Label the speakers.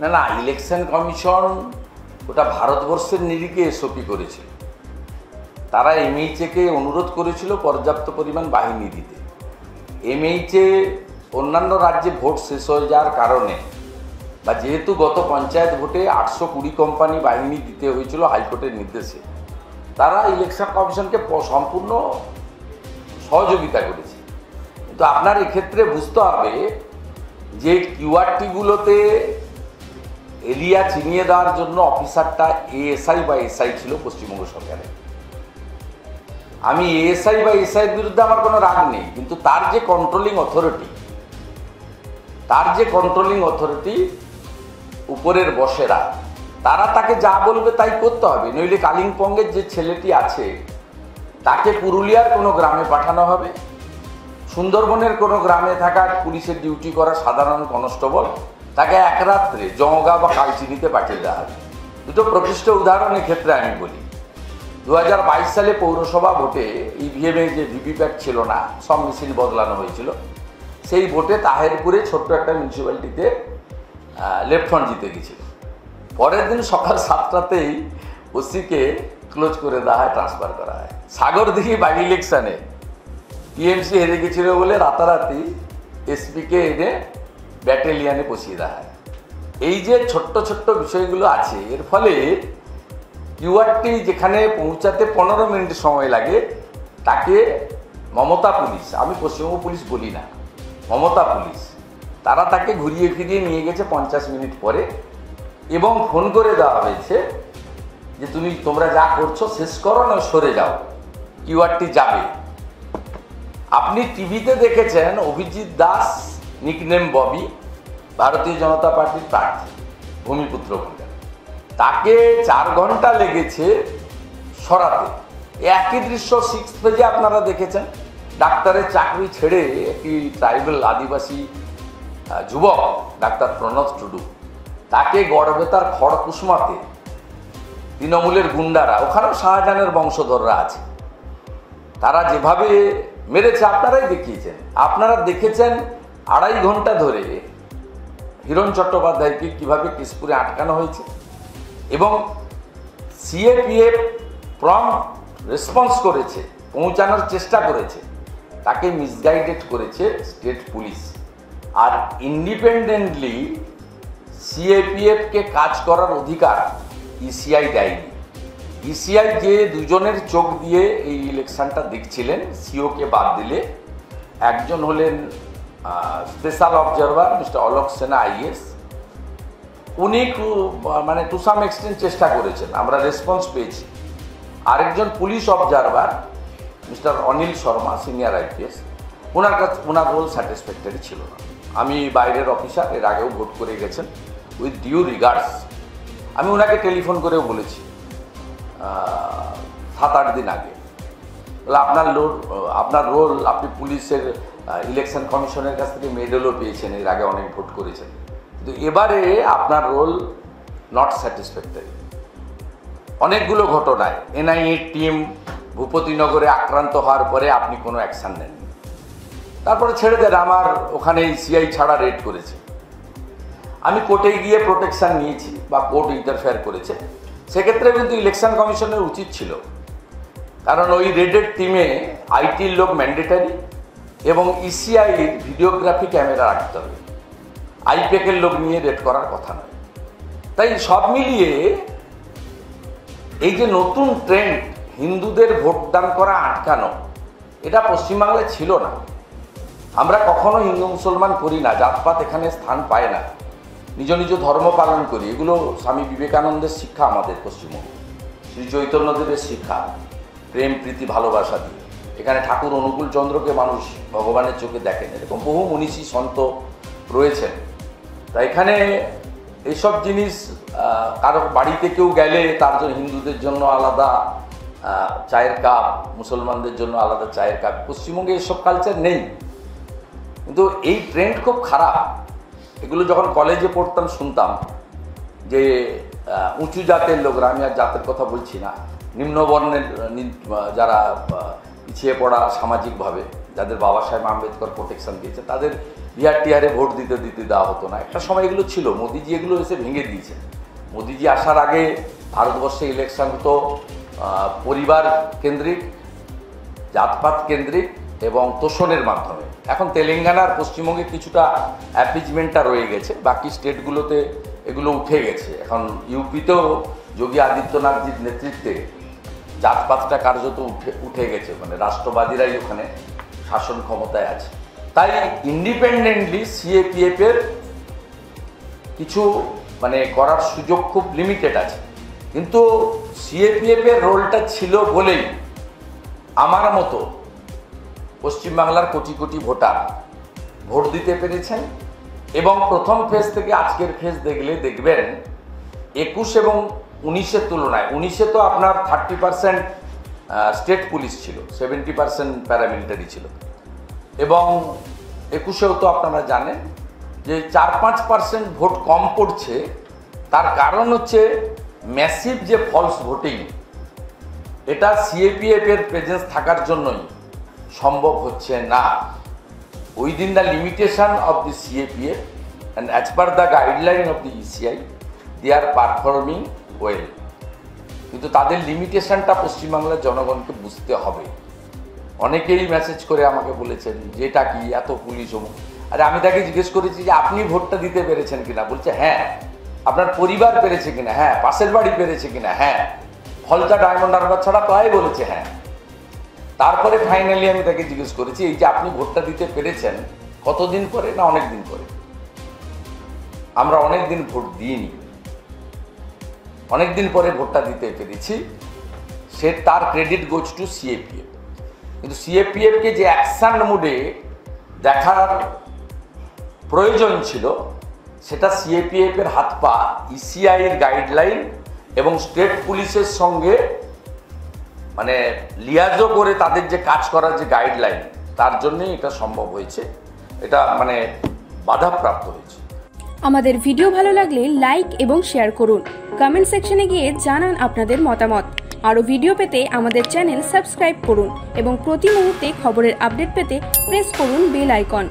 Speaker 1: না না, election commission ওটা ভারতবর্ষের নিরিখে এসওপি করেছিল। তারা এমএইচএকে অনুরোধ করেছিল পর্যাপ্ত পরিমাণ বাহিনী দিতে। এমএইচএ অন্যান্য রাজ্যে ভোট শেষ হয়ে যাওয়ার কারণে বা যেহেতু গত পঞ্চায়েত ভোটে 820 কোম্পানি বাহিনী দিতে হয়েছিল হাইকোর্টের নির্দেশে, তারা ইলেকশন কমিশনকে সম্পূর্ণ সহযোগিতা করেছে। কিন্তু আপনার এক্ষেত্রে বুঝতে হবে যে কিউআরটিগুলোতে এরিয়া চিনিয়ে দেওয়ার জন্য অফিসারটা এএসআই বা এসআই ছিল পশ্চিমবঙ্গ সরকারের। আমি এএসআই বা এসআইয়ের বিরুদ্ধে আমার কোনো রাগ নেই, কিন্তু তার যে কন্ট্রোলিং অথরিটি উপরের বসেরা, তারা তাকে যা বলবে তাই করতে হবে। নইলে কালিম্পংয়ের যে ছেলেটি আছে তাকে পুরুলিয়ার কোনো গ্রামে পাঠানো হবে, সুন্দরবনের কোনো গ্রামে থাকা পুলিশের ডিউটি করা সাধারণ কনস্টেবল তাকে এক রাত্রে জঙ্গা বা কালচিনিতে পাঠিয়ে দেওয়া হবে। দুটো প্রকৃষ্ট উদাহরণের ক্ষেত্রে আমি বলি, 2022 সালে পৌরসভা ভোটে ইভিএমে যে ভিভিপ্যাট ছিল না, সব মেশিন বদলানো হয়েছিল। সেই ভোটে তাহেরপুরে ছোট্ট একটা মিউনিসিপ্যালিটিতে লেফট ফ্রন্ট জিতে গেছিল। পরের দিন সকাল 7টাতেই ওসিকে ক্লোজ করে দেওয়া হয়, ট্রান্সফার করা হয়। সাগরদিঘি বাই ইলেকশনে টিএমসি হেরে গেছিল বলে রাতারাতি এসপিকে এনে ব্যাটালিয়ানে বসিয়ে দেওয়া হয়। এই যে ছোট্ট ছোট্ট বিষয়গুলো আছে, এর ফলে কিউআরটি যেখানে পৌঁছাতে 15 মিনিট সময় লাগে, তাকে মমতা পুলিশ, আমি পশ্চিমবঙ্গ পুলিশ বলি না, মমতা পুলিশ, তারা তাকে ঘুরিয়ে ফিরিয়ে নিয়ে গেছে 50 মিনিট পরে, এবং ফোন করে দেওয়া হয়েছে যে তোমরা যা করছো শেষ করো না সরে যাও, কিউআরটি যাবে। আপনি টিভিতে দেখেছেন অভিজিৎ দাস নিকনেম ববি, ভারতীয় জনতা পার্টির প্রার্থী, ভূমিপুত্র বলে, তাকে 4 ঘন্টা লেগেছে সরাতে। একই দৃশ্য 6 পেজে আপনারা দেখেছেন। ডাক্তারের চাকরি ছেড়ে একটি ট্রাইবাল আদিবাসী যুবক ডাক্তার প্রণব টুডু, তাকে গড়বেতার খড়কুসমাতে তৃণমূলের গুন্ডারা, ওখানেও শাহজাহানের বংশধররা আছে, তারা যেভাবে মেরেছে আপনারাই দেখিয়েছেন। আপনারা দেখেছেন 2.5 ঘন্টা ধরে হিরণ চট্টোপাধ্যায়কে কীভাবে কেশপুরে আটকানো হয়েছে, এবং সিএপিএফ প্রম্পট রেসপন্স করেছে, পৌঁছানোর চেষ্টা করেছে, তাকে মিসগাইডেড করেছে স্টেট পুলিশ। আর ইন্ডিপেন্ডেন্টলি সিএপিএফকে কাজ করার অধিকার ইসিআই দেয়নি। ইসিআই যে দুজনের চোখ দিয়ে এই ইলেকশনটা দেখছিলেন, সিওকে বাদ দিলে, একজন হলেন স্পেশাল অবজারভার মিস্টার অলোক সেনা আইএস, উনি টু সাম এক্সটেন্ট চেষ্টা করেছেন, আমরা রেসপন্স পেয়েছি। আরেকজন police observer mister Anil Sharma senior IPS, ওনার রোল স্যাটিসফ্যাক্টরি ছিল না। আমি বাইরের অফিসার, এর আগেও ভোট করে গেছেন, উইথ ডিউ রিগার্ডস। আমি ওনাকে টেলিফোন করেও বলেছি 7-8 দিন আগে, বলে আপনার রোল, আপনি পুলিশের ইলেকশন কমিশনের কাছ থেকে মেডেলও পেয়েছেন, এর আগে অনেক ভোট করেছেন, কিন্তু এবারে আপনার রোল নট স্যাটিসফ্যাক্টরি। অনেকগুলো ঘটনায় এনআইএ টিম ভূপতিনগরে আক্রান্ত হওয়ার পরে আপনি কোনো অ্যাকশান নেননি, তারপরে ছেড়ে দেন, আমার ওখানে সিআই ছাড়া রেড করেছে। আমি কোর্টে গিয়ে প্রোটেকশান নিয়েছি বা কোর্ট ইন্টারফেয়ার করেছে, সেক্ষেত্রে কিন্তু ইলেকশন কমিশনের উচিত ছিল, কারণ ওই রেডের টিমে আইটির লোক ম্যান্ডেটারি এবং ইসিআইয়ের ভিডিওগ্রাফি ক্যামেরা রাখতে হবে, আইপ্যাকের লোক নিয়ে রেড করার কথা নয়। তাই সব মিলিয়ে এই যে নতুন ট্রেন্ড হিন্দুদের ভোটদান করা আটকানো, এটা পশ্চিমবাংলায় ছিল না। আমরা কখনো হিন্দু মুসলমান করি না, জাতপাত এখানে স্থান পায় না, নিজ নিজ ধর্ম পালন করি। এগুলো স্বামী বিবেকানন্দের শিক্ষা, আমাদের পশ্চিমবঙ্গে শ্রী চৈতন্যদেবের শিক্ষা, প্রেম প্রীতি ভালোবাসা দিয়ে। এখানে ঠাকুর অনুকূল চন্দ্রকে মানুষ ভগবানের চোখে দেখেন, এরকম বহু মনীষী সন্ত রয়েছেন। তাই এখানে এইসব জিনিস, কারো বাড়িতে কেউ গেলে তার জন্য হিন্দুদের জন্য আলাদা চায়ের কাপ, মুসলমানদের জন্য আলাদা চায়ের কাপ, পশ্চিমবঙ্গে এসব কালচার নেই। কিন্তু এই ট্রেন্ড খুব খারাপ। এগুলো যখন কলেজে পড়তাম শুনতাম যে উঁচু জাতের লোকরা, আমি আর জাতের কথা বলছি না, নিম্নবর্ণের যারা পিছিয়ে পড়া সামাজিকভাবে, যাদের বাবা সাহেব আম্বেদকর প্রোটেকশন দিয়েছে, তাদের বিহার টিহারে ভোট দিতে দেওয়া হতো না। একটা সময় এগুলো ছিল, মোদিজি এগুলো এসে ভেঙে দিয়েছেন। মোদিজি আসার আগে ভারতবর্ষে ইলেকশন হতো পরিবার কেন্দ্রিক, জাতপাত কেন্দ্রিক এবং তোষণের মাধ্যমে। এখন তেলেঙ্গানা আর পশ্চিমবঙ্গে কিছুটা অ্যাপিজমেন্টটা রয়ে গেছে, বাকি স্টেটগুলোতে এগুলো উঠে গেছে। এখন ইউপিতেও যোগী আদিত্যনাথজির নেতৃত্বে জাতপাতটা কার্যত উঠে গেছে, মানে রাষ্ট্রবাদীরাই ওখানে শাসন ক্ষমতায় আছে। তাই ইন্ডিপেন্ডেন্টলি সিএপিএফ এর কিছু মানে করার সুযোগ খুব লিমিটেড আছে, কিন্তু সিএপিএফ এর রোলটা ছিল বলেই আমার মতো পশ্চিমবাংলার কোটি কোটি ভোটার ভোট দিতে পেরেছেন। এবং প্রথম ফেজ থেকে আজকের ফেজ দেখবেন 21 এবং 19-এর তুলনায় 19-এ তো আপনার 30% স্টেট পুলিশ ছিল, 70% প্যারামিলিটারি ছিল, এবং 21-এও তো আপনারা জানেন যে 4-5% ভোট কম পড়ছে। তার কারণ হচ্ছে ম্যাসিভ যে ফলস ভোটিং, এটা সিএপিএফ এর প্রেজেন্স থাকার জন্যই সম্ভব হচ্ছে না। Within the limitation of the CAPF and as per the guideline of the ECI they are performing well. কিন্তু তাদের লিমিটেশনটা পশ্চিমবাংলার জনগণকে বুঝতে হবে। অনেকেই মেসেজ করে আমাকে বলেছেন যেটা কি এত পুলিশ অমুক। আরে আমি তাকে জিজ্ঞেস করেছি যে আপনি ভোটটা দিতে পেরেছেন কিনা, বলছে হ্যাঁ। আপনার পরিবার পেরেছে কিনা, হ্যাঁ। পাশের বাড়ি পেরেছে কিনা, হ্যাঁ। ফলতা ডায়মন্ড হারবার ছাড়া তাই বলেছে হ্যাঁ। তারপরে ফাইনালি আমি তাকে জিজ্ঞেস করেছি এই যে আপনি ভোটটা দিতে পেরেছেন কতদিন পরে, না অনেক দিন পরে। আমরা অনেক দিন ভোট দিইনি, অনেক দিন পরে ভোটটা দিতে পেরেছি, সে তার ক্রেডিট গোজ টু সিএপিএফ। কিন্তু সিএপিএফকে যে অ্যাকশন মুডে দেখার প্রয়োজন ছিল সেটা সিএপিএফ এর হাত পা ইসিআই এর গাইডলাইন এবং স্টেট পুলিশের সঙ্গে মানে লিয়াজো করে তাদের যে কাজ করার যে গাইডলাইন, তার জন্যই এটা সম্ভব হয়েছে, এটা মানে বাধাপ্রাপ্ত হয়েছে।
Speaker 2: আমাদের ভিডিও ভালো লাগলে লাইক এবং শেয়ার করুন, কমেন্ট সেকশনে গিয়ে জানান আপনাদের মতামত। আরও ভিডিও পেতে আমাদের চ্যানেল সাবস্ক্রাইব করুন এবং প্রতি মুহূর্তে খবরের আপডেট পেতে প্রেস করুন বেল আইকন।